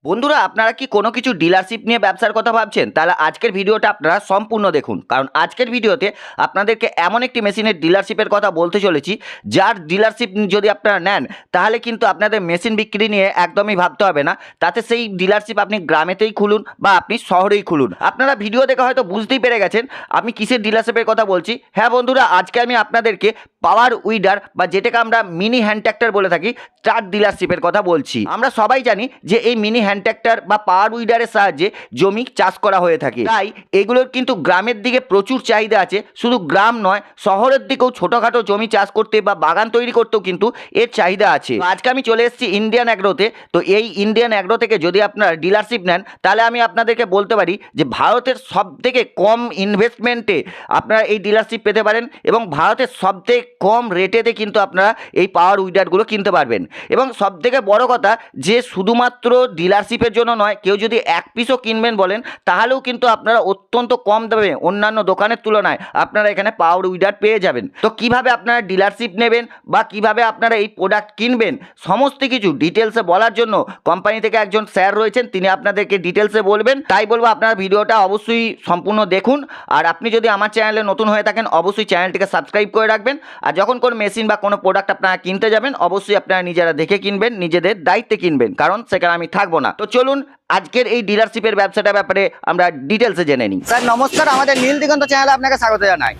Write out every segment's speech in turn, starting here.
বন্ধুরা, আপনারা কি কোনো কিছু ডিলারশিপ নিয়ে ব্যবসার কথা ভাবছেন? তাহলে আজকের ভিডিওটা আপনারা সম্পূর্ণ দেখুন, কারণ আজকের ভিডিওতে আপনাদেরকে এমন একটি মেশিনের ডিলারশিপের কথা বলতে চলেছি, যার ডিলারশিপ যদি আপনারা নেন তাহলে কিন্তু আপনাদের মেশিন বিক্রি নিয়ে একদমই ভাবতে হবে না। তাতে সেই ডিলারশিপ আপনি গ্রামেতেই খুলুন বা আপনি শহরেই খুলুন। আপনারা ভিডিও দেখে হয়তো বুঝতেই পেরে গেছেন আমি কিসের ডিলারশিপের কথা বলছি। হ্যাঁ বন্ধুরা, আজকে আমি আপনাদেরকে পাওয়ার উইডার বা যেটাকে আমরা মিনি হ্যান্ড ট্র্যাক্টর বলে থাকি তার ডিলারশিপের কথা বলছি। আমরা সবাই জানি যে এই মিনি হ্যান্ড ট্র্যাক্টর বা পাওয়ার উইডারের সাহায্যে জমি চাষ করা হয়ে থাকে, তাই এগুলোর কিন্তু গ্রামের দিকে প্রচুর চাহিদা আছে। শুধু গ্রাম নয়, শহরের দিকেও ছোটোখাটো জমি চাষ করতে বা বাগান তৈরি করতেও কিন্তু এর চাহিদা আছে। আজকে আমি চলে এসেছি ইন্ডিয়ান অ্যাগ্রোতে। তো এই ইন্ডিয়ান অ্যাগ্রো থেকে যদি আপনারা ডিলারশিপ নেন তাহলে আমি আপনাদেরকে বলতে পারি যে ভারতের সবথেকে কম ইনভেস্টমেন্টে আপনারা এই ডিলারশিপ পেতে পারেন এবং ভারতের সবথেকে কম রেটেতে কিন্তু আপনারা এই পাওয়ার উইডারগুলো কিনতে পারবেন। এবং সবথেকে বড় কথা যে শুধুমাত্র ডিলারশিপের জন্য নয়, কেউ যদি এক পিসও কিনবেন বলেন তাহলেও কিন্তু আপনারা অত্যন্ত কম দামে অন্যান্য দোকানের তুলনায় আপনারা এখানে পাওয়ার উইডার পেয়ে যাবেন। তো কিভাবে আপনারা ডিলারশিপ নেবেন বা কিভাবে আপনারা এই প্রোডাক্ট কিনবেন সমস্ত কিছু ডিটেলসে বলার জন্য কোম্পানি থেকে একজন স্যার রয়েছেন, তিনি আপনাদেরকে ডিটেলসে বলবেন। তাই বলবো আপনারা ভিডিওটা অবশ্যই সম্পূর্ণ দেখুন। আর আপনি যদি আমার চ্যানেলে নতুন হয়ে থাকেন অবশ্যই চ্যানেলটিকে সাবস্ক্রাইব করে রাখবেন। আর যখন কোনো মেশিন বা কোনো প্রোডাক্ট আপনারা কিনতে যাবেন অবশ্যই আপনারা নিজেরা দেখে কিনবেন, নিজেদের দায়িত্বে কিনবেন, কারণ সেখানে আমি থাকবো না। তো চলুন আজকের এই ডিলারশিপের ব্যবসাটার ব্যাপারে আমরা ডিটেলসে জেনে নিই। স্যার নমস্কার, আমাদের নীল দিগন্ত চ্যানেলে আপনাকে স্বাগত জানাই।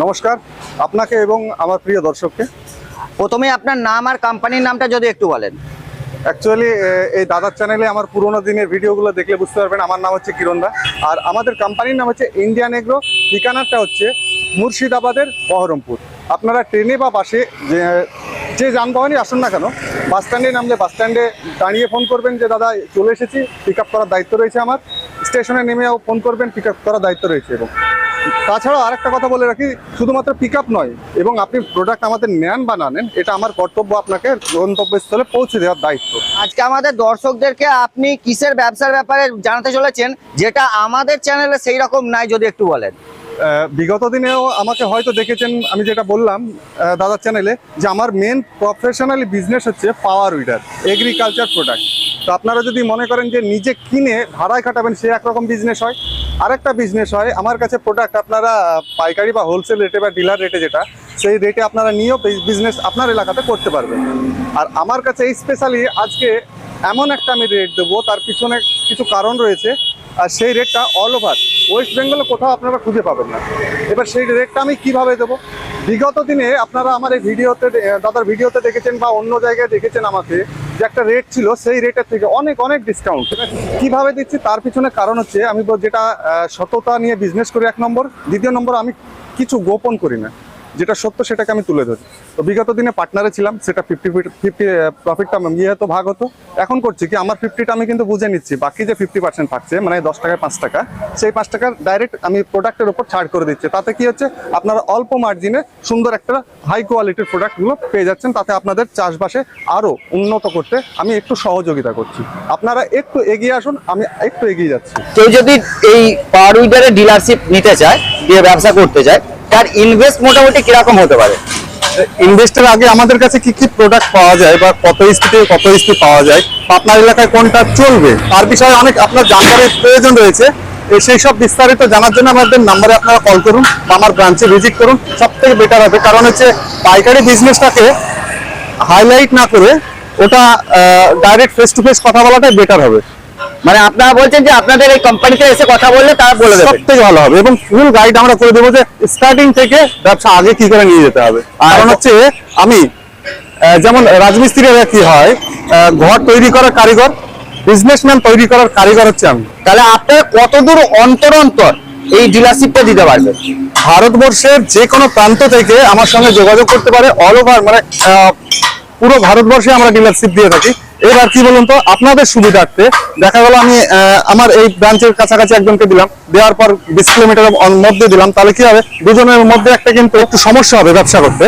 নমস্কার আপনাকে এবং আমার প্রিয় দর্শককে। প্রথমে আপনার নাম আর কোম্পানির নামটা যদি একটু বলেন। অ্যাকচুয়ালি এই দাদার চ্যানেলে আমার পুরোনো দিনের ভিডিওগুলো দেখলে বুঝতে পারবেন। আমার নাম হচ্ছে কিরণ দা, আর আমাদের কোম্পানির নাম হচ্ছে ইন্ডিয়ান এগ্রো। ঠিকানাটা হচ্ছে মুর্শিদাবাদের বহরমপুর। আপনারা ট্রেনে বা বাসে যে যানবাহনই আসুন না কেন, বাস স্ট্যান্ডে নামলে বাস স্ট্যান্ডে দাঁড়িয়ে ফোন করবেন যে দাদা চলে এসেছি, পিক আপ করার দায়িত্ব রয়েছে আমার। স্টেশনে নেমেও ফোন করবেন, পিক আপ করার দায়িত্ব রয়েছে। এবং তাছাড়াও আরেকটা কথা বলে রাখি, শুধুমাত্র পিক আপ নয়, এবং আপনি প্রোডাক্ট আমাদের নেন বা না নেন, এটা আমার কর্তব্য আপনাকে গন্তব্যস্থলে পৌঁছে দেওয়ার দায়িত্ব। আজকে আমাদের দর্শকদেরকে আপনি কিসের ব্যবসার ব্যাপারে জানাতে চলেছেন যেটা আমাদের চ্যানেলে সেই রকম নাই, যদি একটু বলেন। বিগত দিনেও আমাকে হয়তো দেখেছেন, আমি যেটা বললাম দাদার চ্যানেলে, যে আমার মেন প্রফেশনালি বিজনেস হচ্ছে পাওয়ার উইডার, এগ্রিকালচার প্রোডাক্ট। তো আপনারা যদি মনে করেন যে নিজে কিনে ভাড়ায় খাটাবেন, সে একরকম বিজনেস হয়। আরেকটা বিজনেস হয়, আমার কাছে প্রোডাক্ট আপনারা পাইকারি বা হোলসেল রেটে বা ডিলার রেটে, যেটা সেই রেটে আপনারা নিয়েও বিজনেস আপনার এলাকাতে করতে পারবেন। আর আমার কাছে এই স্পেশালি আজকে এমন একটা আমি রেট দেবো, তার পিছনে কিছু কারণ রয়েছে। আর সেই রেটটা অল ওভার ওয়েস্ট বেঙ্গলে কোথাও আপনারা খুঁজে পাবেন না। এবার সেই রেটটা আমি কিভাবে দেবো? বিগত দিনে আপনারা আমার এই ভিডিওতে, দাদার ভিডিওতে দেখেছেন বা অন্য জায়গায় দেখেছেন আমাকে, যে একটা রেট ছিল, সেই রেটের থেকে অনেক অনেক ডিসকাউন্ট। কিভাবে দিচ্ছি তার পিছনে কারণ হচ্ছে, আমি যেটা সততা নিয়ে বিজনেস করি, এক নম্বর। দ্বিতীয় নম্বর, আমি কিছু গোপন করি না, যেটা সত্য সেটাকে আমি তুলে ধরি। তো বিগত দিনে পার্টনারে ছিলাম, সেটা 50-50 প্রফিটটা ইয়ে হতো, ভাগ হতো। এখন করছি কি, আমার 50টা আমি কিন্তু বুঝে নিচ্ছি, বাকি যে 50% থাকছে, মানে 10 টাকায় 5 টাকা, সেই 5 টাকার ডাইরেক্ট আমি প্রোডাক্টের উপর ছাড় করে দিচ্ছি। তাতে কি হচ্ছে, আপনারা অল্প মার্জিনে সুন্দর একটা হাই কোয়ালিটির প্রোডাক্টগুলো পেয়ে যাচ্ছেন। তাতে আপনাদের চাষবাসে আরও উন্নত করতে আমি একটু সহযোগিতা করছি। আপনারা একটু এগিয়ে আসুন, আমি একটু এগিয়ে যাচ্ছি। কেউ যদি এই পাওয়ার উইডারের ডিলারশিপ নিতে চায়, দিয়ে ব্যবসা করতে চায়, তার ইনভেস্ট মোটামুটি কিরকম হতে পারে? ইনভেস্টের আগে আমাদের কাছে কি কি প্রোডাক্ট পাওয়া যায় বা কত স্পিডে কত স্পিড পাওয়া যায়, আপনার এলাকায় কোনটা চলবে, তার বিষয়ে অনেক আপনার জানকারির প্রয়োজন রয়েছে। সেই সব বিস্তারিত জানার জন্য আমাদের নাম্বারে আপনারা কল করুন বা আমার ব্রাঞ্চে ভিজিট করুন, সব থেকে বেটার হবে। কারণ হচ্ছে পাইকারি বিজনেসটাকে হাইলাইট না করে ওটা ডাইরেক্ট ফেস টু ফেস কথা বলাটাই বেটার হবে। মানে আপনারা বলছেন যে আপনাদের এই কোম্পানিতে এসে কথা বললে তারা বলে দেবে, সব থেকে ভালো হবে। এবং ফুল গাইড আমরা করে দেবো যে স্টার্টিং থেকে ব্যবসা আগে কি করে নিয়ে যেতে হবে। কারণ হচ্ছে আমি যেমন রাজমিস্ত্রিরা কি হয়, ঘর তৈরি করার কারিগর, বিজনেসম্যান তৈরি করার কারিগর হচ্ছে আমি। তাহলে আপনারা কতদূর অন্তর অন্তর এই ডিলারশিপটা দিতে পারবেন? ভারতবর্ষের যে কোনো প্রান্ত থেকে আমার সঙ্গে যোগাযোগ করতে পারে। অল ওভার মানে পুরো ভারতবর্ষে আমরা ডিলারশিপ দিয়ে থাকি। এবার কি বলুন তো, আপনাদের সুবিধার্থে দেখা গেল আমি আমার এই ব্রাঞ্চের কাছাকাছি একজনকে দিলাম, দেওয়ার পর 20 কিলোমিটারের মধ্যে দিলাম, তাহলে কি হবে, দুজনের মধ্যে একটা কিন্তু একটু সমস্যা হবে ব্যবসা করতে,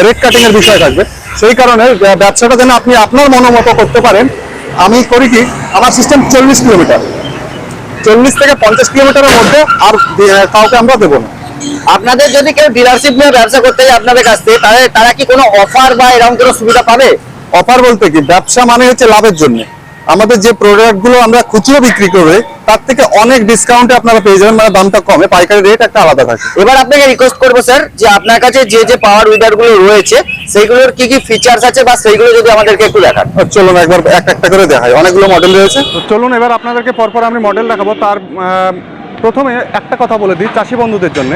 রেট কাটিং এর বিষয় থাকবে। সেই কারণে ব্যবসাটা যেন আপনি আপনার মনোমতো করতে পারেন, আমি করি কি, আমার সিস্টেম 40 কিলোমিটার, 40 থেকে 50 কিলোমিটারের মধ্যে আর কাউকে আমরা দেবো না। আপনাদের যদি কেউ ডিলারশিপ নিয়ে ব্যবসা করতে যায় আপনাদের কাছ থেকে, তাহলে তারা কি কোনো অফার বা এরকম কোনো সুবিধা পাবে? অফার বলতে কি, ব্যবসা মানে হচ্ছে লাভের জন্য। আমাদের যে প্রোডাক্টগুলো আমরা খুচরো বিক্রি করবে তার থেকে অনেক ডিসকাউন্টে আপনারা পেয়ে যাবেন, মানে দামটা কমে, পাইকারি রেট একটা আলাদা থাকে। এবার আপনাকে রিকোয়েস্ট করবো স্যার যে আপনার কাছে যে যে পাওয়ার উইডার গুলো রয়েছে সেইগুলোর কি কি ফিচার্স আছে বা সেইগুলো যদি আমাদেরকে একটু দেখান। চলুন একবার একটা করে দেখাই, অনেকগুলো মডেল রয়েছে। তো চলুন এবার আপনাদেরকে পরপর আমি মডেল দেখাবো। তার প্রথমে একটা কথা বলে দিই চাষি বন্ধুদের জন্য,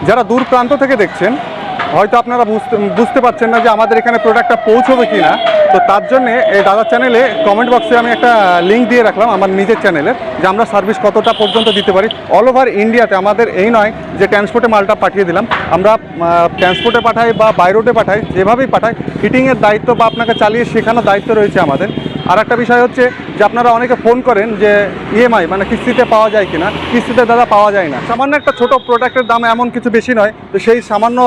যারা দূর প্রান্ত থেকে দেখছেন, হয়তো আপনারা বুঝতে পারছেন না যে আমাদের এখানে প্রোডাক্টটা পৌঁছবে কি না। তো তার জন্য এই দাদার চ্যানেলে কমেন্ট বক্সে আমি একটা লিঙ্ক দিয়ে রাখলাম আমার নিজের চ্যানেলের, যে আমরা সার্ভিস কতটা পর্যন্ত দিতে পারি অল ওভার ইন্ডিয়াতে। আমাদের এই নয় যে ট্রান্সপোর্টে মালটা পাঠিয়ে দিলাম, আমরা ট্রান্সপোর্টে পাঠাই বা বাই রোডে পাঠাই, যেভাবেই পাঠাই ফিটিংয়ের দায়িত্ব বা আপনাকে চালিয়ে শেখানোর দায়িত্ব রয়েছে আমাদের। আর একটা বিষয় হচ্ছে যে আপনারা অনেকে ফোন করেন যে ইএমআই মানে কিস্তিতে পাওয়া যায় কিনা, কিস্তিতে দাদা পাওয়া যায় না। সামান্য একটা ছোট প্রোডাক্টের দাম এমন কিছু বেশি নয়, তো সেই সামান্য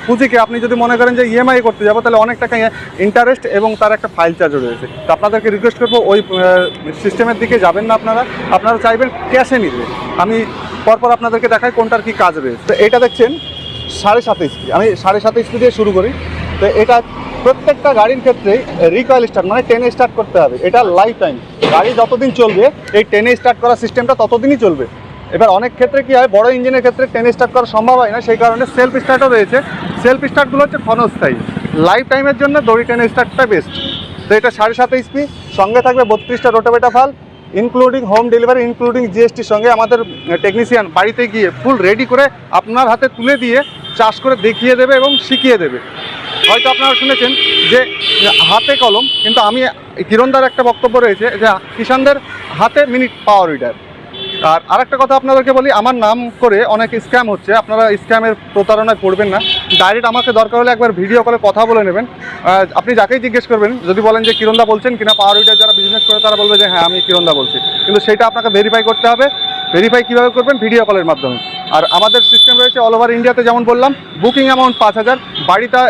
পুঁজিকে আপনি যদি মনে করেন যে ইএমআই করতে যাবো, তাহলে অনেক টাকা ইন্টারেস্ট এবং তার একটা ফাইল চার্জও রয়েছে। তো আপনাদেরকে রিকোয়েস্ট করবো ওই সিস্টেমের দিকে যাবেন না, আপনারা চাইবেন ক্যাশে নিতে। আমি পরপর আপনাদেরকে দেখাই কোনটার কি কাজ রয়েছে। তো এটা দেখছেন 7.5 HP, আমি 7.5 HP দিয়ে শুরু করি। তো এটা প্রত্যেকটা গাড়ির ক্ষেত্রে রিকয়েল স্টার্ট মানে টেনে স্টার্ট করতে হবে, এটা লাইফ টাইম। গাড়ি যতদিন চলবে এই টেনে স্টার্ট করার সিস্টেমটা ততদিনই চলবে। এবার অনেক ক্ষেত্রে কী হয়, বড় ইঞ্জিনের ক্ষেত্রে টেনে স্টার্ট করা সম্ভব হয় না, সেই কারণে সেলফ স্টার্টও রয়েছে। সেলফ স্টার্টগুলো হচ্ছে ক্ষণস্থায়ী, লাইফ টাইমের জন্য দড়ি টেনে স্টার্টটা বেস্ট। তো এটা 7.5 HP, সঙ্গে থাকবে 32টা rotavator valve, including home delivery, including জিএসটির সঙ্গে আমাদের টেকনিশিয়ান বাড়িতে গিয়ে ফুল রেডি করে আপনার হাতে তুলে দিয়ে চাষ করে দেখিয়ে দেবে এবং শিখিয়ে দেবে। হয়তো আপনারা শুনেছেন যে হাতে কলম, কিন্তু আমি কিরণদার একটা বক্তব্য রয়েছে যে কিষানদের হাতে মিনিট পাওয়ার উইডার। আর আরেকটা কথা আপনাদেরকে বলি, আমার নাম করে অনেক স্ক্যাম হচ্ছে, আপনারা স্ক্যামের প্রতারণায় পড়বেন না। ডাইরেক্ট আমাকে দরকার হলে একবার ভিডিও কলে কথা বলে নেবেন। আপনি যাকেই জিজ্ঞেস করবেন, যদি বলেন যে কিরণদা বলছেন কিনা, পাওয়ার উইডার যারা বিজনেস করে তারা বলবে যে হ্যাঁ আমি কিরণদা বলছি, কিন্তু সেটা আপনাকে ভেরিফাই করতে হবে। ভেরিফাই কীভাবে করবেন? ভিডিও কলের মাধ্যমে। আর আমাদের সিস্টেম রয়েছে অল ওভার ইন্ডিয়াতে, যেমন বললাম বুকিং অ্যামাউন্ট 5,000, বাড়িটা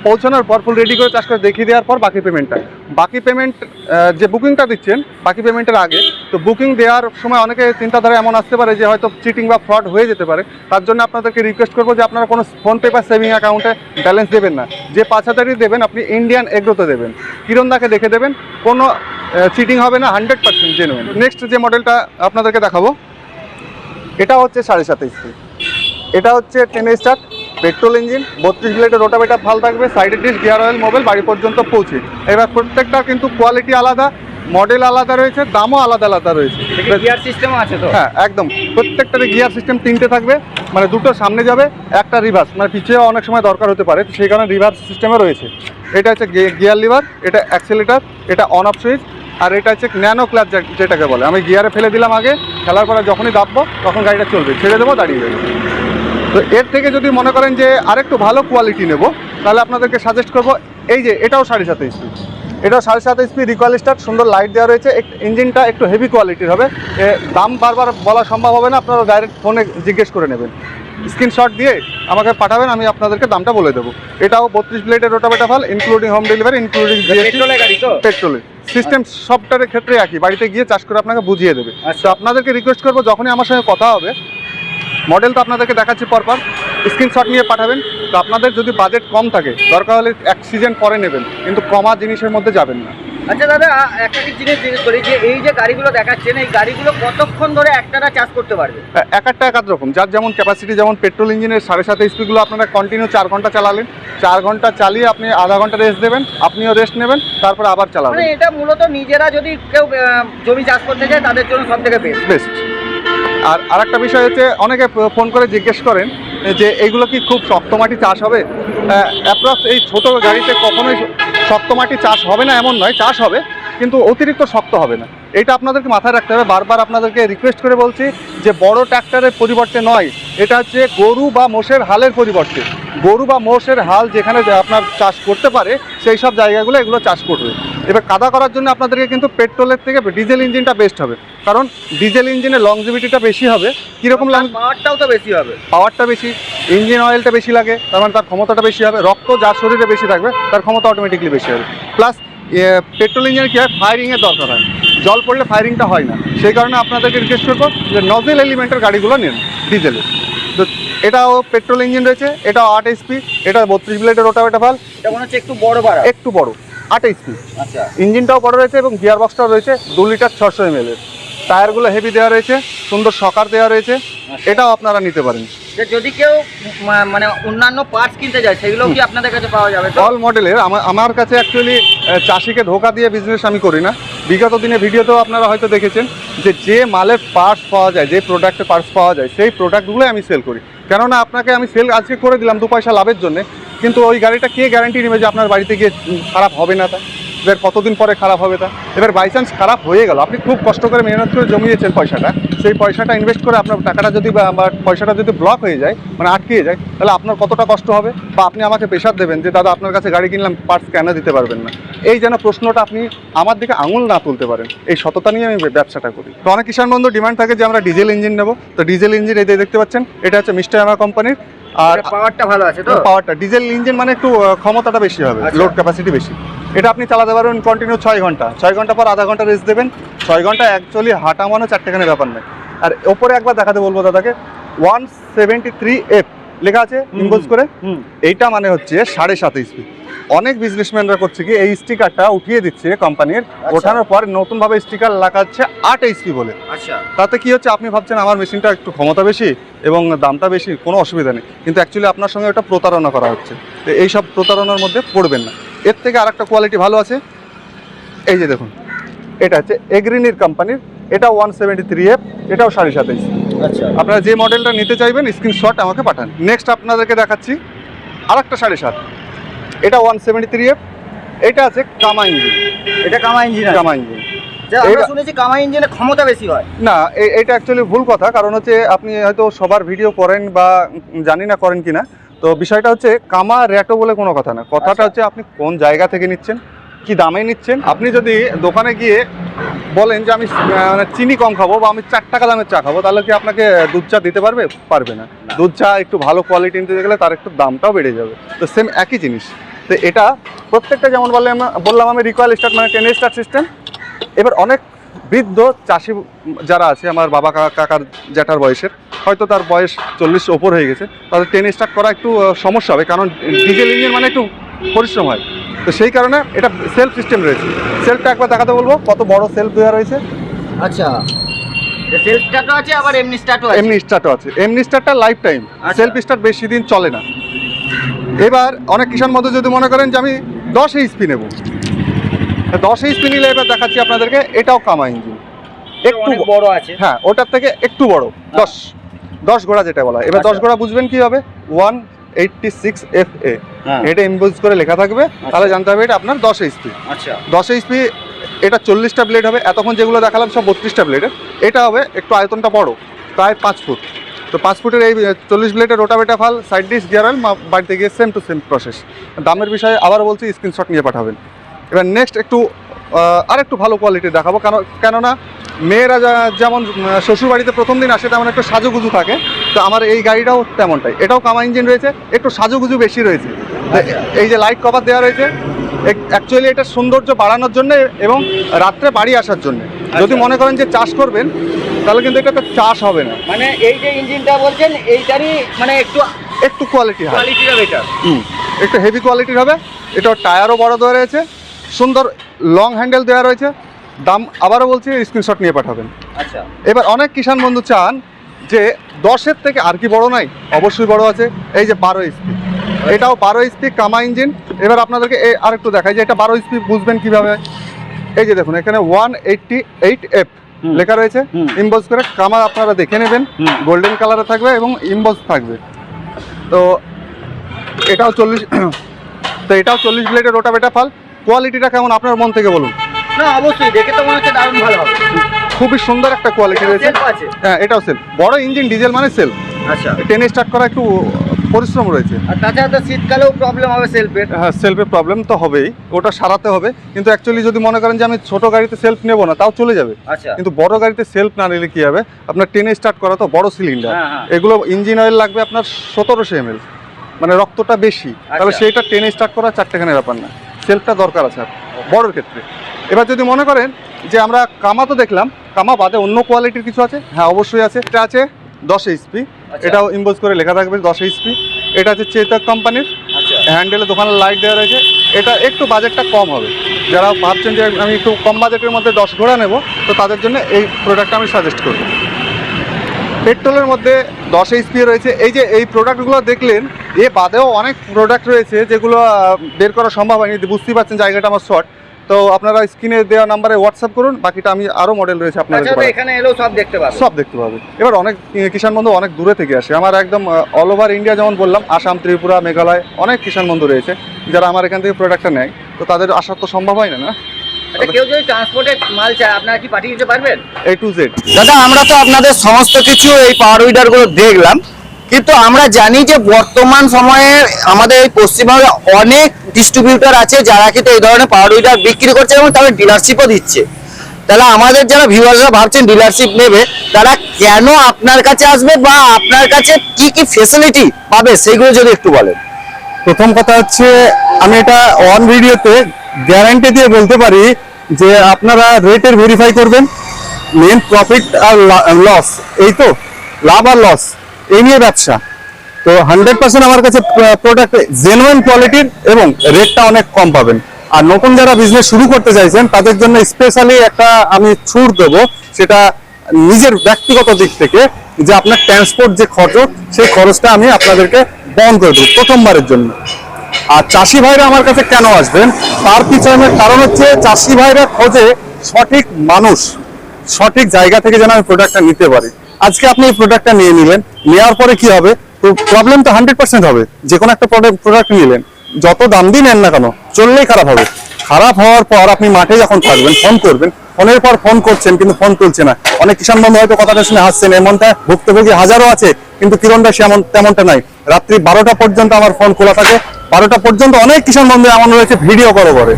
পৌঁছানোর পর ফুল রেডি করে চাষ করে দেখিয়ে দেওয়ার পর বাকি পেমেন্ট যে বুকিংটা দিচ্ছেন বাকি পেমেন্টের আগে। তো বুকিং দেওয়ার সময় অনেকে চিন্তাধারা এমন আসতে পারে যে হয়তো চিটিং বা ফ্রড হয়ে যেতে পারে। তার জন্য আপনাদেরকে রিকোয়েস্ট করবো যে আপনারা কোনো ফোনপে বা সেভিং অ্যাকাউন্টে ব্যালেন্স দেবেন না। যে 5,000ই দেবেন আপনি ইন্ডিয়ান এগ্রোতে দেবেন, কিরণদাকে দেখে দেবেন, কোনো চিটিং হবে না, 100% জেনুইন। নেক্সট যে মডেলটা আপনাদেরকে দেখাবো, এটা হচ্ছে 7.5 HP, এটা হচ্ছে টেনে স্টার্ট, পেট্রোল ইঞ্জিন, 32 ব্লেডের রোটাভেটার ভালভ থাকবে, সাইডের ডিস্ক, গিয়ার অয়েল, মোবাইল, বাড়ি পর্যন্ত পৌঁছে। এবার প্রত্যেকটা কিন্তু কোয়ালিটি আলাদা, মডেল আলাদা রয়েছে, দামও আলাদা আলাদা রয়েছে। গিয়ার সিস্টেমও আছে তো? হ্যাঁ একদম, প্রত্যেকটারই গিয়ার সিস্টেম 3টে থাকবে, মানে দুটো সামনে যাবে, একটা রিভার্স, মানে পিছিয়ে অনেক সময় দরকার হতে পারে, সেই কারণে রিভার্স সিস্টেমে রয়েছে। এটা হচ্ছে গিয়ার লিভার, এটা অ্যাক্সেলেটার, এটা অন অফ সুইচ, আর এটা হচ্ছে ন্যানো ক্লাচ যেটাকে বলে। আমি গিয়ারে ফেলে দিলাম আগে, খেলার পরে যখনই দাববো তখন গাড়িটা চলবে, ছেড়ে দেবো দাঁড়িয়ে যাবে। তো এর থেকে যদি মনে করেন যে আরেকটু ভালো কোয়ালিটি নেব, তাহলে আপনাদেরকে সাজেস্ট করবো এই যে এটাও 7.5 HP, এটাও 7.5 HP রিকয়েল স্টার্ট, সুন্দর লাইট দেওয়া রয়েছে, ইঞ্জিনটা একটু হেভি কোয়ালিটির হবে। দাম বারবার বলা সম্ভব হবে না, আপনারা ডাইরেক্ট ফোনে জিজ্ঞেস করে নেবেন, স্ক্রিনশট দিয়ে আমাকে পাঠাবেন, আমি আপনাদেরকে দামটা বলে দেবো। এটাও 32 ব্লেডের rotavator valve, including home delivery, including পেট্রোলের গাড়ি তো? পেট্রোলের সিস্টেম সবটার ক্ষেত্রে একই, বাড়িতে গিয়ে চাষ করে আপনাকে বুঝিয়ে দেবে। তো আপনাদেরকে রিকোয়েস্ট করবো যখনই আমার সঙ্গে কথা হবে, মডেল তো আপনাদেরকে দেখাচ্ছি পরপর, স্ক্রিনশট নিয়ে পাঠাবেন। তো আপনাদের যদি বাজেট কম থাকে, দরকার হলে এক সিজন পরে নেবেন, কিন্তু কমা জিনিসের মধ্যে যাবেন না। আচ্ছা দাদা, একটা জিনিস জিজ্ঞেস করি যে এই যে গাড়িগুলো দেখাচ্ছেন, এই গাড়িগুলো কতক্ষণ ধরে একটানা চার্জ করতে পারবে? একটা এক রকম, যার যেমন ক্যাপাসিটি। যেমন পেট্রোল ইঞ্জিনের 7.5 HPগুলো আপনারা কন্টিনিউ 4 ঘন্টা চালালেন, 4 ঘন্টা চালিয়ে আপনি আধা ঘন্টা রেস্ট দেবেন, আপনিও রেস্ট নেবেন, তারপরে আবার চালাবেন। মানে এটা মূলত নিজেরা যদি কেউ জমি চাষ করতে চায় তাদের জন্য সব থেকে বেস্ট। আর আরেকটা বিষয় হচ্ছে, অনেকে ফোন করে জিজ্ঞেস করেন যে এইগুলো কি খুব শক্ত মাটি চাষ হবে? অ্যাপ্রক্স এই ছোটো গাড়িতে কখনোই শক্ত মাটি চাষ হবে না এমন নয়, চাষ হবে, কিন্তু অতিরিক্ত শক্ত হবে না। এটা আপনাদেরকে মাথায় রাখতে হবে। বারবার আপনাদেরকে রিকোয়েস্ট করে বলছি যে বড় ট্র্যাক্টরের পরিবর্তে নয়, এটা হচ্ছে গরু বা মোষের হালের পরিবর্তে। গরু বা মোষের হাল যেখানে আপনার চাষ করতে পারে সেই সব জায়গাগুলো এগুলো চাষ করবে। এবার কাদা করার জন্য আপনাদেরকে কিন্তু পেট্রোলের থেকে ডিজেল ইঞ্জিনটা বেস্ট হবে, কারণ ডিজেল ইঞ্জিনের লংজিভিটিটা বেশি হবে। কীরকম পাওয়ারটাও তো বেশি হবে? পাওয়ারটা বেশি, ইঞ্জিন অয়েলটা বেশি লাগে, তার মানে তার ক্ষমতাটা বেশি হবে। রক্ত যার শরীরে বেশি থাকবে তার ক্ষমতা অটোমেটিকলি বেশি হবে। প্লাস পেট্রোল ইঞ্জিনের কী হয়, ফায়ারিংয়ের দরকার হয়, জল পড়লে ফায়ারিংটা হয় না। সেই কারণে আপনাদেরকে রিকোয়েস্ট করবো যে নজেল এলিমেন্টের গাড়িগুলো নিন ডিজেলের। তো এটাও পেট্রোল ইঞ্জিন রয়েছে, এটাও 8 HP, এটা 32 ব্লেডের রোটাভেটার ভালভ। এটা মনে হচ্ছে একটু বড়, একটু বড়, 8 এইচপি। আচ্ছা ইঞ্জিনটাও বড় রয়েছে এবং গিয়ার বক্সটাও রয়েছে 2 লিটার 600 ml এর। টায়ারগুলো হেভি দেওয়া রয়েছে, সুন্দর শকার দেওয়া রয়েছে, এটাও আপনারা নিতে পারেন। যে যদি কেউ মানে অন্যান্য পার্টস কিনতে যায় সেগুলো কি আপনাদের কাছে পাওয়া যাবে তো? অল মডেলের আমার কাছে অ্যাকচুয়ালি চাষিকে ধোকা দিয়ে বিজনেস আমি করি না। বিগত দিনে ভিডিওতেও আপনারা হয়তো দেখেছেন যে মালের পার্টস পাওয়া যায়, যে প্রোডাক্টের পার্টস পাওয়া যায়, সেই প্রোডাক্টগুলোই আমি সেল করি। কেননা আপনাকে আমি সেল আজকে করে দিলাম 2 পয়সা লাভের জন্য, কিন্তু ওই গাড়িটা কে গ্যারান্টি নেবে যে আপনার বাড়িতে গিয়ে খারাপ হবে না? তা এবার কতদিন পরে খারাপ হবে? তা এবার বাই চান্স খারাপ হয়ে গেল, আপনি খুব কষ্ট করে মেহনত করে জমিয়েছেন পয়সাটা, সেই পয়সাটা ইনভেস্ট করে আপনার টাকাটা যদি বা পয়সাটা যদি ব্লক হয়ে যায়, মানে আটকে যায়, তাহলে আপনার কতটা কষ্ট হবে? বা আপনি আমাকে প্রেশার দেবেন যে দাদা আপনার কাছে গাড়ি কিনলাম, পার্টস কেন দিতে পারবেন না? এই যেন প্রশ্নটা আপনি আমার দিকে আঙুল না তুলতে পারেন, এই সততা নিয়ে আমি ব্যবসাটা করি। তো অনেক কিষাণ বন্ধু ডিমান্ড থাকে যে আমরা ডিজেল ইঞ্জিন নেবো, তো ডিজেল ইঞ্জিন এই যে দেখতে পাচ্ছেন, এটা হচ্ছে মিস্টার ইয়ামাহা কোম্পানির। আর পাওয়ারটা ভালো আছে তো? পাওয়ারটা ডিজেল ইঞ্জিন মানে একটু ক্ষমতাটা বেশি হবে, লোড ক্যাপাসিটি বেশি। এটা আপনি চালাতে পারবেন কন্টিনিউ 6 ঘন্টা, 6 ঘন্টা পর আধা ঘন্টা রেস্ট দেবেন। 6 ঘন্টা অ্যাকচুয়ালি হাঁটা মানে চারটেখানে ব্যাপার নেই। আর ওপরে একবার দেখাতে বলবো দাদাকে, 173F লেখা আছে ইম্পোজ করে, এইটা মানে হচ্ছে 7.5 এইচপি। অনেক বিজনেসম্যানরা করছে কি এই স্টিকারটা উঠিয়ে দিচ্ছে কোম্পানির, ওঠানোর পর নতুনভাবে স্টিকার লাগাচ্ছে 8 এইচপি বলে। আচ্ছা তাতে কি হচ্ছে, আপনি ভাবছেন আমার মেশিনটা একটু ক্ষমতা বেশি এবং দামটা বেশি, কোনো অসুবিধা নেই, কিন্তু অ্যাকচুয়ালি আপনার সঙ্গে ওটা প্রতারণা করা হচ্ছে। তো এইসব প্রতারণার মধ্যে পড়বেন না। এর থেকে আরেকটা কোয়ালিটি ভালো আছে, এই যে দেখুন, এটা হচ্ছে এগ্রিনির কোম্পানির, এটা 173F, এটাও 7.5 ইঞ্চি। আচ্ছা আপনারা যে মডেলটা নিতে চাইবেন স্ক্রিনশট আমাকে পাঠান। নেক্সট আপনাদেরকে দেখাচ্ছি আরেকটা 7.5, এটা 173F, এটা আছে কামা ইঞ্জিন। এটা কামা ইঞ্জিন আছে? কামা ইঞ্জিন। আমরা শুনেছি কামা ইঞ্জিনে ক্ষমতা বেশি হয়। না, এটা অ্যাকচুয়ালি ভুল কথা, কারণ হচ্ছে আপনি হয়তো সবার ভিডিও করেন বা জানি না করেন কিনা। তো বিষয়টা হচ্ছে কামা র্যাটো বলে কোনো কথা না, কথাটা হচ্ছে আপনি কোন জায়গা থেকে নিচ্ছেন, কি দামে নিচ্ছেন। আপনি যদি দোকানে গিয়ে বলেন যে আমি মানে চিনি কম খাবো বা আমি 4 টাকা দামের চা খাবো, তাহলে কি আপনাকে দুধ চা দিতে পারবে? পারবে না। দুধ চা একটু ভালো কোয়ালিটি নিতে গেলে তার একটু দামটাও বেড়ে যাবে। তো সেম একই জিনিস। তো এটা প্রত্যেকটা যেমন বললাম আমি রিকয়েল স্টার্ট মানে 10 স্টার্ট সিস্টেম। এবার অনেক বৃদ্ধ চাষি যারা আছে, আমার বাবা কাকার জ্যাঠার বয়সের, হয়তো তার বয়স 40 ওপর হয়ে গেছে, তাদের 10 স্টার্ট করা একটু সমস্যা হবে, কারণ ডিজেল ইঞ্জিন মানে একটু পরিশ্রম হয়। তো সেই কারণে এটা সেলফ সিস্টেম রয়েছে। সেলফটা একবার দেখাতে বলবো, কত বড় সেলফ দেওয়া রয়েছে। আচ্ছা সেলফ স্টার্টও আছে আবার এমনি স্টার্টও আছে? এমনি স্টার্টও আছে। এমনি স্টার্টটা লাইফ টাইম, সেলফ স্টার্ট বেশি দিন চলে না। এবার অনেক কিষাণ মধ্যে যদি মনে করেন যে আমি 10 এইচপি নেব, 10 এইচপি নিলে এবার দেখাচ্ছি আপনাদেরকে, এটাও কামা ইঞ্জিন, একটু বড় আছে। হ্যাঁ, ওটার থেকে একটু বড়, 10 ঘোড়া যেটা বলা। এবার 10 ঘোড়া বুঝবেন কি হবে, 186FA, এটা ইম্পোজ করে লেখা থাকবে, তাহলে জানতে হবে এটা আপনার 10 এইচপি। আচ্ছা 10 এইচপি, এটা 40টা ব্লেড হবে। এতক্ষণ যেগুলো দেখালাম সব 32টা ব্লেডের, এটা হবে একটু আয়তনটা বড়, প্রায় 5 ফুট। তো 5 ফুটের এই 40 ব্লেডের রোটাভেটা ফাল, সাইড ডিস, গিয়ার অয়েল, বাড়িতে গিয়ে সেম টু সেম প্রসেস। দামের বিষয়ে আবার বলছি, স্ক্রিনশট নিয়ে পাঠাবেন। এবার নেক্সট একটু আর একটু ভালো কোয়ালিটি দেখাবো, কেননা মেয়েরা যেমন শ্বশুরবাড়িতে প্রথম দিন আসে তেমন একটু সাজুগুজু থাকে, তো আমার এই গাড়িটাও তেমনটাই। এটাও কামা ইঞ্জিন রয়েছে, একটু সাজুগুজু বেশি রয়েছে। এই যে লাইট কভার দেওয়া রয়েছে, অ্যাকচুয়ালি এটা সৌন্দর্য বাড়ানোর জন্য এবং রাত্রে বাড়ি আসার জন্য। যদি মনে করেন যে চাষ করবেন, তাহলে কিন্তু এটা চাষ হবে না। মানে এই যে ইঞ্জিনটা বলছেন এইটারই মানে একটু কোয়ালিটিটা বেটার, একটু হেভি কোয়ালিটির হবে। এটা টায়ারও বড় দেওয়া রয়েছে, সুন্দর লং হ্যান্ডেল দেওয়া রয়েছে। দাম আবারও বলছি, স্ক্রিনশট নিয়ে পাঠাবেন। আচ্ছা এবার অনেক কিষাণ বন্ধু চান যে 10-এর থেকে আর কি বড় নাই, অবশ্যই বড় আছে। এই যে 12 এইচপি, এটাও 12 এইচপি কামা ইঞ্জিন। এবার আপনাদেরকে আর একটু দেখাই যে এটা 12 এইচপি বুঝবেন কিভাবে। এই যে দেখুন, এখানে 188F লেখা রয়েছে ইম্বোজ করে, কামা আপনারা দেখে নেবেন, গোল্ডেন কালারে থাকবে এবং ইম্বোজ থাকবে। তো এটাও 40 ব্লেডের রোটাভেটা ফাল। কোয়ালিটিটা কেমন আপনার মন থেকে বলুন? না অবশ্যই, দেখে তো মনে হচ্ছে দারুণ ভালো হবে। খুবই সুন্দর একটা কোয়ালিটি রয়েছে। হ্যাঁ, এটাও সেলফ, বড় ইঞ্জিন, ডিজেল মানে সেলফ। আচ্ছা 10 স্টার্ট করা একটু পরিশ্রম রয়েছে। আর তাছাড়া তো শীতকালেও প্রবলেম হবে সেলফের। হ্যাঁ, সেলফের প্রবলেম তো হবেই, ওটা সারাতে হবে। কিন্তু অ্যাকচুয়ালি যদি মনে করেন যে আমি ছোট গাড়িতে সেলফ নেবো না, তাও চলে যাবে। আচ্ছা কিন্তু বড় গাড়িতে সেলফ না নিলে কি হবে, আপনার 10 স্টার্ট করা তো বড় সিলিন্ডার, এগুলো ইঞ্জিন অয়েল লাগবে আপনার 1700 ml, মানে রক্তটা বেশি। তাহলে সেইটা 10 স্টার্ট করা চারটেখানে ব্যাপার না, সেলফটা দরকার আছে বড়োর ক্ষেত্রে। এবার যদি মনে করেন যে আমরা কামা তো দেখলাম, কামা বাদে অন্য কোয়ালিটির কিছু আছে, হ্যাঁ অবশ্যই আছে। এটা আছে 10 এইচপি, এটাও ইম্পোজ করে লেখা থাকবে 10 এইচপি। এটা আছে চেতক কোম্পানির, হ্যান্ডেলে দোকানের লাইট দেওয়া রয়েছে। এটা একটু বাজেটটা কম হবে, যারা ভাবছেন যে আমি একটু কম বাজেটের মধ্যে 10 ঘোড়া নেব, তো তাদের জন্য এই প্রোডাক্টটা আমি সাজেস্ট করব। পেট্রোলের মধ্যে 10 এইচপি রয়েছে। এই যে এই প্রোডাক্টগুলো দেখলেন, এ বাদেও অনেক প্রোডাক্ট রয়েছে যেগুলো বের করা সম্ভব হয়নি। বুঝতেই পারছেন জায়গাটা আমার শর্ট, তো আপনারা স্ক্রিনে দেওয়া নাম্বারে হোয়াটসঅ্যাপ করুন। বাকিটা আমি আরও মডেল রয়েছে আপনাদের এখানে এলেও সব দেখতে পাবেন, সব দেখতে পাবে। এবার অনেক কিষাণ বন্ধু অনেক দূরে থেকে আসে, আমার একদম অল ওভার ইন্ডিয়া, যেমন বললাম আসাম, ত্রিপুরা, মেঘালয়, অনেক কিষাণ বন্ধু রয়েছে যারা আমার এখান থেকে প্রোডাক্টটা নেয়। তো তাদের আসা তো সম্ভব হয় না। কেউ যদি ট্রান্সপোর্টের মাল চায় আপনারা কি পাঠিয়ে দিতে পারবেন? A to Z। দাদা, আমরা তো আপনাদের সমস্ত কিছু এই পাওয়ার উইডার গুলো দেখলাম, কিন্তু আমরা জানি যে বর্তমান সময়ে আমাদের এই পশ্চিমবঙ্গে অনেক ডিস্ট্রিবিউটর আছে যারা কিন্তু এই ধরনের পাওয়ার উইডার বিক্রি করছে এবং তারা ডিলারশিপও দিচ্ছে। তাহলে আমাদের যারা ভিউয়াররা ভাবছেন ডিলারশিপ নেবে, তারা কেন আপনার কাছে আসবে বা আপনার কাছে কি কি ফেসিলিটি পাবে সেইগুলো যদি একটু বলেন। প্রথম কথা হচ্ছে, আমি এটা অন ভিডিওতে গ্যারান্টি দিয়ে বলতে পারি যে আপনারা রেটের ভেরিফাই করবেন, মেন প্রফিট আর লস, এই তো লাভ আর লস, এই নিয়ে ব্যবসা। তো 100% আমার কাছে প্রোডাক্ট জেনুইন কোয়ালিটির এবং রেটটা অনেক কম পাবেন। আর নতুন যারা বিজনেস শুরু করতে চাইছেন তাদের জন্য স্পেশালি একটা আমি ছুট দেবো, সেটা নিজের ব্যক্তিগত দিক থেকে, যে আপনার ট্রান্সপোর্ট যে খরচ, সেই খরচটা আমি আপনাদেরকে বহন করে দেবো প্রথমবারের জন্য। আর চাষি ভাইরা আমার কাছে কেন আসবেন, তার পিছনে কারণ হচ্ছে চাষি ভাইরা খোঁজে সঠিক মানুষ, সঠিক জায়গা থেকে যেন আমি প্রোডাক্টটা নিতে পারি। আজকে আপনি এই প্রোডাক্টটা নিয়ে নিলেন, নেওয়ার পরে কি হবে, তো প্রবলেম তো 100% হবে। যে কোনো একটা প্রোডাক্ট নিলেন, যত দাম দিয়ে নেন না কেন, চললেই খারাপ হবে। খারাপ হওয়ার পর আপনি মাঠে যখন থাকবেন, ফোন করবেন, ফোনের পর ফোন করছেন কিন্তু ফোন তুলছে না। অনেক কিষাণ বন্ধু হয়তো কথাটা শুনে হাসছেন, এমনটা ভুক্তভোগী হাজারও আছে, কিন্তু কিরণটা তেমনটা নাই। রাত্রি 12টা পর্যন্ত আমার ফোন খোলা থাকে, 12টা পর্যন্ত অনেক কিষাণ বন্ধু এমন রয়েছে ভিডিও করে।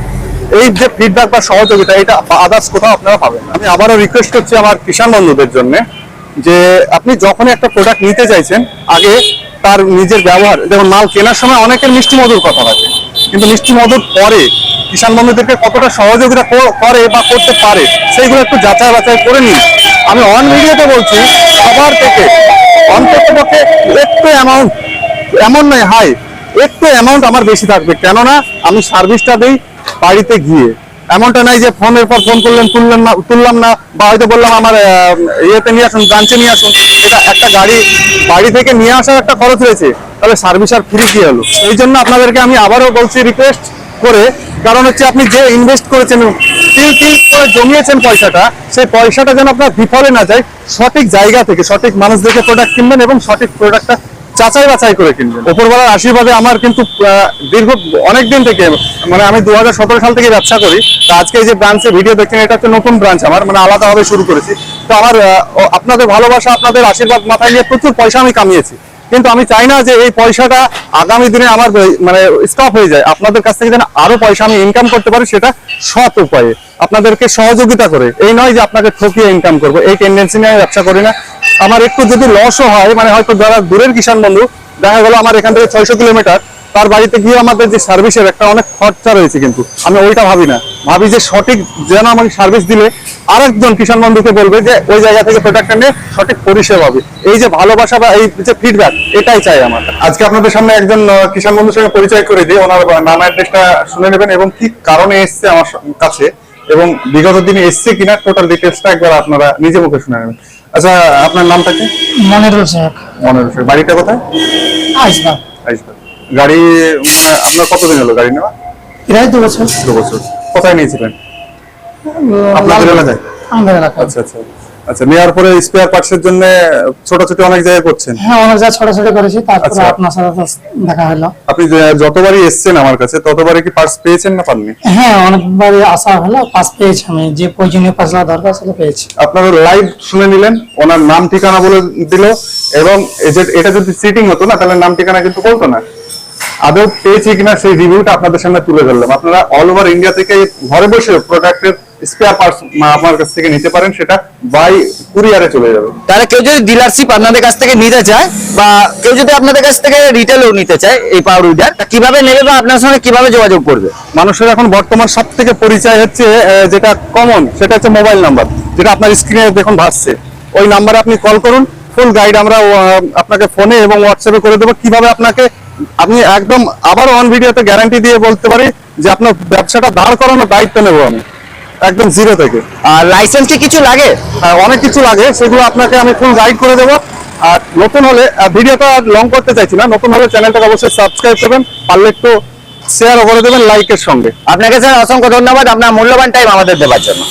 এই যে ফিডব্যাক বা সহযোগিতা, এটা আদার্স কোথাও আপনারা পাবেন না। আমি আবারও রিকোয়েস্ট করছি আমার কিষাণ বন্ধুদের জন্য, যে আপনি যখন একটা প্রোডাক্ট নিতে চাইছেন, আগে তার নিজের ব্যবহার, যেমন মাল কেনার সময় অনেকের মিষ্টি মধুর কথা থাকে, কিন্তু মিষ্টি মধুর পরে কিষাণ বন্ধুদেরকে কতটা সহযোগিতা করে বা করতে পারে, সেইগুলো একটু যাচাই বাছাই করে নিন। আমি অন ভিডিওতে বলছি, সবার থেকে অন্ততপক্ষে একটু অ্যামাউন্ট, এমন নয় হাই, একটু অ্যামাউন্ট আমার বেশি থাকবে, কেননা আমি সার্ভিসটা দিই বাড়িতে গিয়ে। এমনটা নাই যে ফোনের পর ফোন করলেন, তুললাম না, বা হয়তো বললাম আমার ইয়েতে নিয়ে আসুন, ব্রাঞ্চে নিয়ে আসুন। এটা একটা গাড়ি বাড়ি থেকে নিয়ে আসার একটা খরচ রয়েছে, তাহলে সার্ভিস আর ফ্রি কি হলো? এই জন্য আপনাদেরকে আমি আবারও বলছি রিকোয়েস্ট করে, কারণ হচ্ছে আপনি যে ইনভেস্ট করেছেন, তিল করে জমিয়েছেন পয়সাটা, সেই পয়সাটা যেন আপনার বিফলে না যায়। সঠিক জায়গা থেকে সঠিক মানুষ দেখে প্রোডাক্ট কিনবেন এবং সঠিক প্রোডাক্টটা যাচাই বাছাই করে কিনবেন। উপরওয়ালার আশীর্বাদে আমার কিন্তু দীর্ঘ অনেকদিন থেকে, মানে আমি 2017 সাল থেকে ব্যবসা করি। তো আজকে এই যে ব্রাঞ্চে ভিডিও দেখছেন, এটা হচ্ছে নতুন ব্রাঞ্চ আমার, মানে আলাদাভাবে শুরু করেছি। তো আমার আপনাদের ভালোবাসা, আপনাদের আশীর্বাদ মাথায় নিয়ে প্রচুর পয়সা আমি কামিয়েছি, কিন্তু আমি চাই না যে এই পয়সাটা আগামী দিনে আমার মানে স্টপ হয়ে যায়। আপনাদের কাছ থেকে যেন আরো পয়সা আমি ইনকাম করতে পারি, সেটা সৎ উপায়ে আপনাদেরকে সহযোগিতা করে। এই নয় যে আপনাকে ঠকিয়ে ইনকাম করবো, এই টেন্ডেন্সি নিয়ে আমি ব্যবসা করি না। আমার একটু যদি লসও হয়, মানে হয়তো যারা দূরের কিষাণ বন্ধু, দেখা গেল আমার এখান থেকে 600 কিলোমিটার, তার বাড়িতে গিয়ে আমাদের যে সার্ভিসের একটা অনেক খরচা রয়েছে, কিন্তু আমি ওইটা ভাবি না। ভাবি যে সঠিক যেন আমাকে সার্ভিস দিলে আরেকজন কিষাণ বন্ধুকে বলবে যে ওই জায়গা থেকে প্রোডাক্টটা নিয়ে সঠিক পরিষেবা হবে। এই যে ভালোবাসা বা এই যে ফিডব্যাক, এটাই চাই আমার। আজকে আপনাদের সামনে একজন কিষাণ বন্ধুর সঙ্গে পরিচয় করে দিই। ওনার নাম অ্যাড্রেসটা শুনে নেবেন এবং কি কারণে এসছে আমার কাছে, এবং বিগত দিনে এসছে কিনা টোটাল ডিটেলসটা একবার আপনারা নিজে মুখে শুনে নেবেন। আচ্ছা, আপনার নামটা কি? মনিরুল শেখ। মনিরুল শেখ। বাড়িটা কোথায়? আসবা। গাড়ি আপনার কতদিন হলো গাড়ি নেওয়া? প্রায় 2 বছর। 2 বছর। কোথায় নিয়েছিলেন? আপনাদের এলাকায়? আমাদের এলাকায়। আচ্ছা আচ্ছা আচ্ছা। নেওয়ার পরে স্পেয়ার পার্টসের জন্য ছোটাছুটি অনেক জায়গায় করছেন? হ্যাঁ, অনেক জায়গায় ছোটাছুটি করেছি, তারপরে আচ্ছা। আপনার সাথে তো দেখা হলো। আপনি যতবারই এসেছেন আমার কাছে, ততবারই কি পার্টস পেয়েছেন না পাননি? হ্যাঁ, অনেকবারই আসা হলো, পাস পেয়েছি আমি, যে প্রয়োজনীয় পাসলা দরকার সেটা পেয়েছি। আপনারা লাইভ শুনে নিলেন, ওনার নাম ঠিকানা বলে দিল, এবং এটা যদি সিটিং হতো না, তাহলে নাম ঠিকানা কিন্তু বলতো না। আদৌ পেয়েছি কিনা সেই রিভিউটা আপনাদের সামনে তুলে ধরলাম। আপনারা অল ওভার ইন্ডিয়া থেকে ঘরে বসে প্রোডাক্টের স্পেয়ার পার্টস আমার কাছ থেকে নিতে পারেন, সেটা বাই কুরিয়ারে চলে যাবে। তাহলে কেউ যদি ডিলারশিপ আপনাদের কাছ থেকে নিতে চায়, বা কেউ যদি আপনাদের কাছ থেকে রিটেলও নিতে চায় এই পাওয়ার উইডার, কিভাবে নেবে বা আপনার সঙ্গে কিভাবে যোগাযোগ করবে? মানুষের এখন বর্তমান সব থেকে পরিচয় হচ্ছে যেটা কমন, সেটা হচ্ছে মোবাইল নাম্বার, যেটা আপনার স্ক্রিনে দেখুন ভাসছে। ওই নাম্বারে আপনি কল করুন, ফুল গাইড আমরা আপনাকে ফোনে এবং হোয়াটসঅ্যাপে করে দেবো, কিভাবে আপনাকে আপনি একদম আবারও অন ভিডিওতে গ্যারান্টি দিয়ে বলতে পারি যে আপনার ব্যবসাটা দাঁড় করানোর দায়িত্ব নেবো আমি একদম জিরো থেকে। আর লাইসেন্স কি কিছু লাগে? অনেক কিছু লাগে, সেগুলো আপনাকে আমি ফুল গাইড করে দেবো। আর নতুন হলে ভিডিওটা লং করতে চাইছি না, নতুন হলে চ্যানেলটাকে অবশ্যই সাবস্ক্রাইব করবেন, পারলে একটু শেয়ারও করে দেবেন লাইকের সঙ্গে। আপনাকে স্যার অসংখ্য ধন্যবাদ আপনার মূল্যবান টাইম আমাদের দেওয়ার জন্য।